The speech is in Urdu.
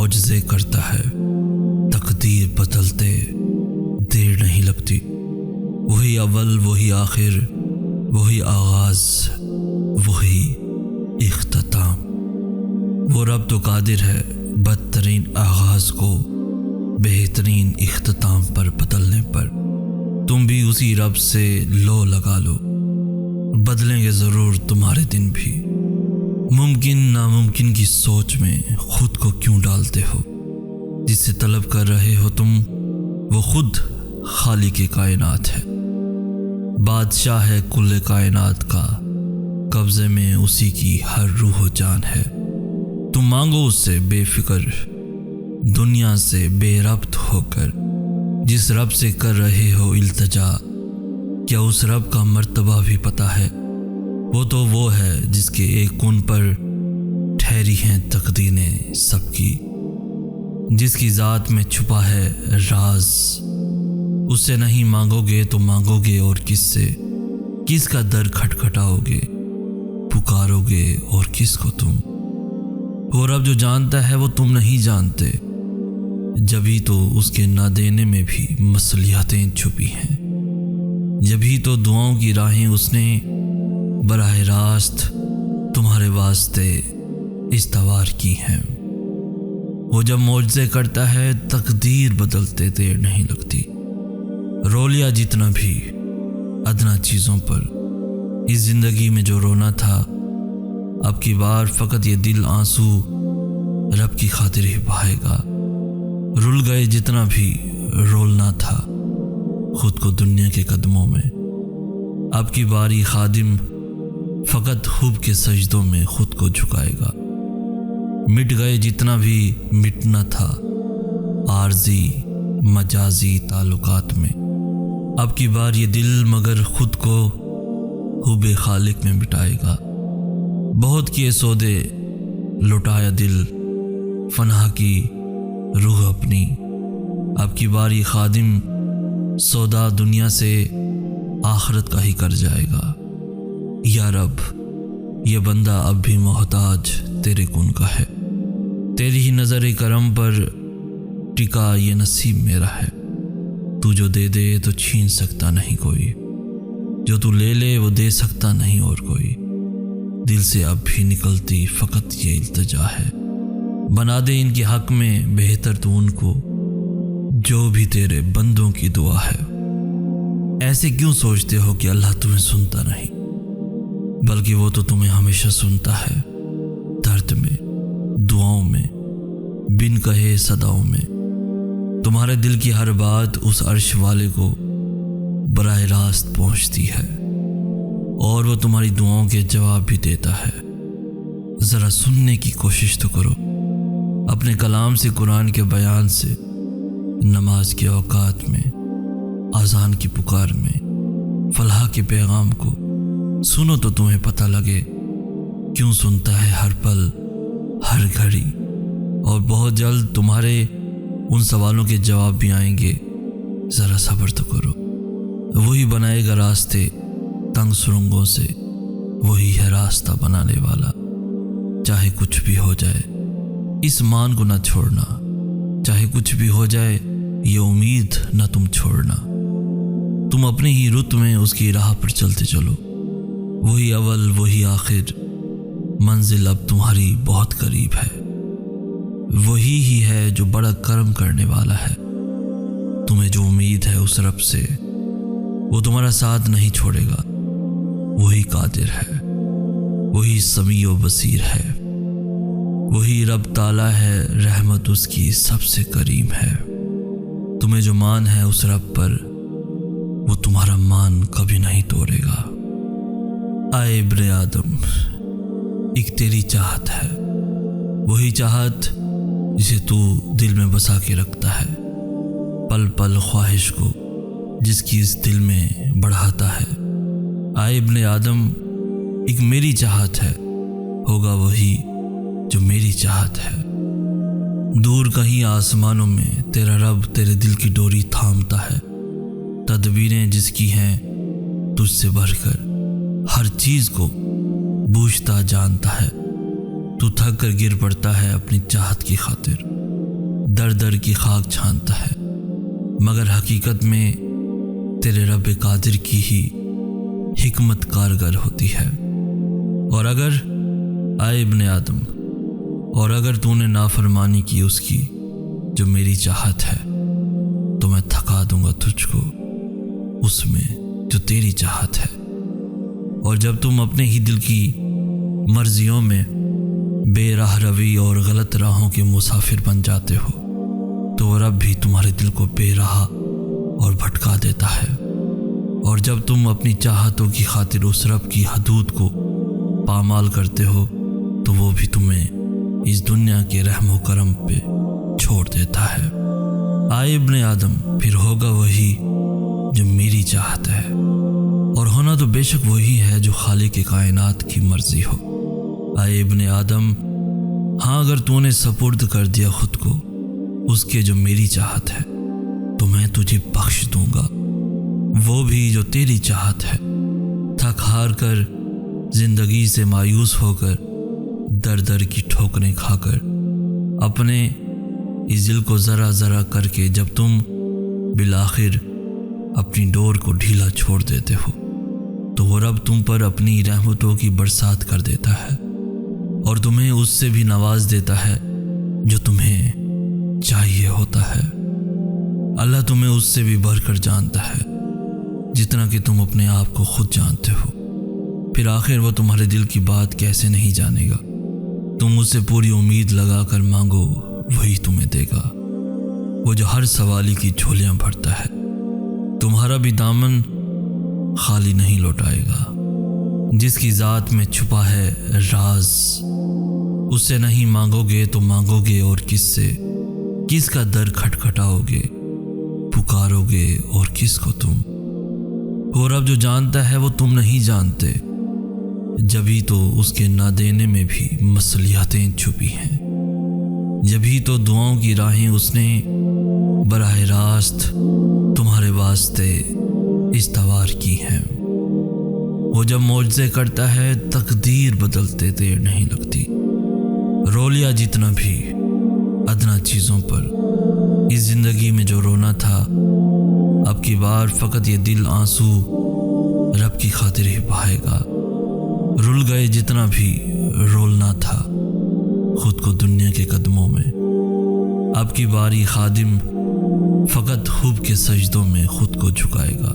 معجزے کرتا ہے، تقدیر بدلتے دیر نہیں لگتی۔ وہی اول، وہی آخر، وہی آغاز، وہی اختتام۔ وہ رب تو قادر ہے بدترین آغاز کو بہترین اختتام پر بدلنے پر۔ تم بھی اسی رب سے لو لگا لو، بدلیں گے ضرور تمہارے دن بھی۔ ممکن ناممکن کی سوچ میں خود کو کیوں ڈالتے ہو؟ جسے طلب کر رہے ہو تم، وہ خود خالق کائنات ہے، بادشاہ ہے کل کائنات کا، قبضے میں اسی کی ہر روح و جان ہے۔ تم مانگو اس سے بے فکر، دنیا سے بے ربط ہو کر۔ جس رب سے کر رہے ہو التجا، کیا اس رب کا مرتبہ بھی پتہ ہے؟ وہ تو وہ ہے جس کے ایک کن پر ٹھہری ہیں تقدیریں سب کی، جس کی ذات میں چھپا ہے راز۔ اس سے نہیں مانگو گے تو مانگو گے اور کس سے؟ کس کا در کھٹکھٹاؤ گے، پکارو گے اور کس کو تم؟ وہ رب جو جانتا ہے وہ تم نہیں جانتے، جبھی تو اس کے نہ دینے میں بھی مصلحتیں چھپی ہیں، جبھی تو دعاؤں کی راہیں اس نے براہ راست تمہارے واسطے استوار کی ہیں۔ وہ جب معجزے کرتا ہے تقدیر بدلتے دیر نہیں لگتی۔ رو لیا جتنا بھی ادنا چیزوں پر، اس زندگی میں جو رونا تھا، اب کی بار فقط یہ دل آنسو رب کی خاطر ہی بہائے گا۔ رل گئے جتنا بھی رولنا تھا خود کو دنیا کے قدموں میں، اب کی باری خادم فقط حب کے سجدوں میں خود کو جھکائے گا۔ مٹ گئے جتنا بھی مٹنا تھا عارضی مجازی تعلقات میں، اب کی بار یہ دل مگر خود کو حب خالق میں مٹائے گا۔ بہت کیے سودے لٹایا دل فنا کی روح اپنی، اب کی باری خادم سودا دنیا سے آخرت کا ہی کر جائے گا۔ یا رب، یہ بندہ اب بھی محتاج تیرے کن کا ہے، تیری ہی نظر کرم پر ٹکا یہ نصیب میرا ہے۔ تو جو دے دے تو چھین سکتا نہیں کوئی، جو تو لے لے وہ دے سکتا نہیں اور کوئی۔ دل سے اب بھی نکلتی فقط یہ التجا ہے، بنا دے ان کے حق میں بہتر تو ان کو، جو بھی تیرے بندوں کی دعا ہے۔ ایسے کیوں سوچتے ہو کہ اللہ تمہیں سنتا نہیں؟ بلکہ وہ تو تمہیں ہمیشہ سنتا ہے، درد میں، دعاؤں میں، بن کہے صداؤں میں۔ تمہارے دل کی ہر بات اس عرش والے کو براہ راست پہنچتی ہے، اور وہ تمہاری دعاؤں کے جواب بھی دیتا ہے۔ ذرا سننے کی کوشش تو کرو، اپنے کلام سے، قرآن کے بیان سے، نماز کے اوقات میں، اذان کی پکار میں، فلاح کے پیغام کو سنو تو تمہیں پتہ لگے کیوں سنتا ہے ہر پل ہر گھڑی۔ اور بہت جلد تمہارے ان سوالوں کے جواب بھی آئیں گے، ذرا صبر تو کرو۔ وہی بنائے گا راستے تنگ سرنگوں سے، وہی ہے راستہ بنانے والا۔ چاہے کچھ بھی ہو جائے اس مان کو نہ چھوڑنا، چاہے کچھ بھی ہو جائے یہ امید نہ تم چھوڑنا۔ تم اپنے ہی رت میں اس کی راہ پر چلتے چلو، وہی اول وہی آخر، منزل اب تمہاری بہت قریب ہے۔ وہی ہی ہے جو بڑا کرم کرنے والا ہے۔ تمہیں جو امید ہے اس رب سے، وہ تمہارا ساتھ نہیں چھوڑے گا۔ وہی قادر ہے، وہی سمیع و بصیر ہے، وہی رب تعالی ہے، رحمت اس کی سب سے کریم ہے۔ تمہیں جو مان ہے اس رب پر، وہ تمہارا مان کبھی نہیں توڑے گا۔ اے ابن آدم، ایک تیری چاہت ہے، وہی چاہت جسے تو دل میں بسا کے رکھتا ہے، پل پل خواہش کو جس کی اس دل میں بڑھاتا ہے۔ اے ابن آدم، ایک میری چاہت ہے، ہوگا وہی جو میری چاہت ہے۔ دور کہیں آسمانوں میں تیرا رب تیرے دل کی ڈوری تھامتا ہے، تدبیریں جس کی ہیں تجھ سے بڑھ کر، ہر چیز کو بوجھتا جانتا ہے۔ تو تھک کر گر پڑتا ہے اپنی چاہت کی خاطر، در در کی خاک چھانتا ہے، مگر حقیقت میں تیرے رب قادر کی ہی حکمت کارگر ہوتی ہے۔ اور اگر اے ابن آدم، اور اگر تو نے نافرمانی کی اس کی جو میری چاہت ہے، تو میں تھکا دوں گا تجھ کو اس میں جو تیری چاہت ہے۔ اور جب تم اپنے ہی دل کی مرضیوں میں بے راہ روی اور غلط راہوں کے مسافر بن جاتے ہو، تو وہ رب بھی تمہارے دل کو بے راہ اور بھٹکا دیتا ہے۔ اور جب تم اپنی چاہتوں کی خاطر اس رب کی حدود کو پامال کرتے ہو، تو وہ بھی تمہیں اس دنیا کے رحم و کرم پہ چھوڑ دیتا ہے۔ آئے ابن آدم، پھر ہوگا وہی جو میری چاہت ہے، اور ہونا تو بے شک وہی ہے جو خالق کائنات کی مرضی ہو۔ آئے ابن آدم، ہاں اگر تو نے سپرد کر دیا خود کو اس کے جو میری چاہت ہے، تو میں تجھے بخش دوں گا وہ بھی جو تیری چاہت ہے۔ تھک ہار کر، زندگی سے مایوس ہو کر، در در کی ٹھوکریں کھا کر، اپنے اس دل کو ذرا ذرا کر کے جب تم بالآخر اپنی ڈور کو ڈھیلا چھوڑ دیتے ہو، تو وہ رب تم پر اپنی رحمتوں کی برسات کر دیتا ہے، اور تمہیں اس سے بھی نواز دیتا ہے جو تمہیں چاہیے ہوتا ہے۔ اللہ تمہیں اس سے بھی بڑھ کر جانتا ہے جتنا کہ تم اپنے آپ کو خود جانتے ہو۔ پھر آخر وہ تمہارے دل کی بات کیسے نہیں جانے گا؟ تم اس سے پوری امید لگا کر مانگو، وہی تمہیں دے گا، وہ جو ہر سوالی کی جھولیاں بھرتا ہے۔ تمہارا بھی دامن خالی نہیں لوٹائے گا۔ جس کی ذات میں چھپا ہے راز، اس سے نہیں مانگو گے تو مانگو گے اور کس سے؟ کس کا در کھٹکھٹاؤ گے، پکارو گے اور کس کو تم؟ وہ رب جو جانتا ہے وہ تم نہیں جانتے، جبھی تو اس کے نہ دینے میں بھی مصلحتیں چھپی ہیں، جبھی تو دعاؤں کی راہیں اس نے براہ راست تمہارے واسطے استوار کی ہیں۔ وہ جب معجزے کرتا ہے تقدیر بدلتے دیر نہیں لگتی۔ رو لیا جتنا بھی ادنا چیزوں پر، اس زندگی میں جو رونا تھا، اب کی بار فقط یہ دل آنسو رب کی خاطر ہی بہائے گا۔ رول گئے جتنا بھی رولنا تھا خود کو دنیا کے قدموں میں، اب کی باری خادم فقط خوب کے سجدوں میں خود کو جھکائے گا۔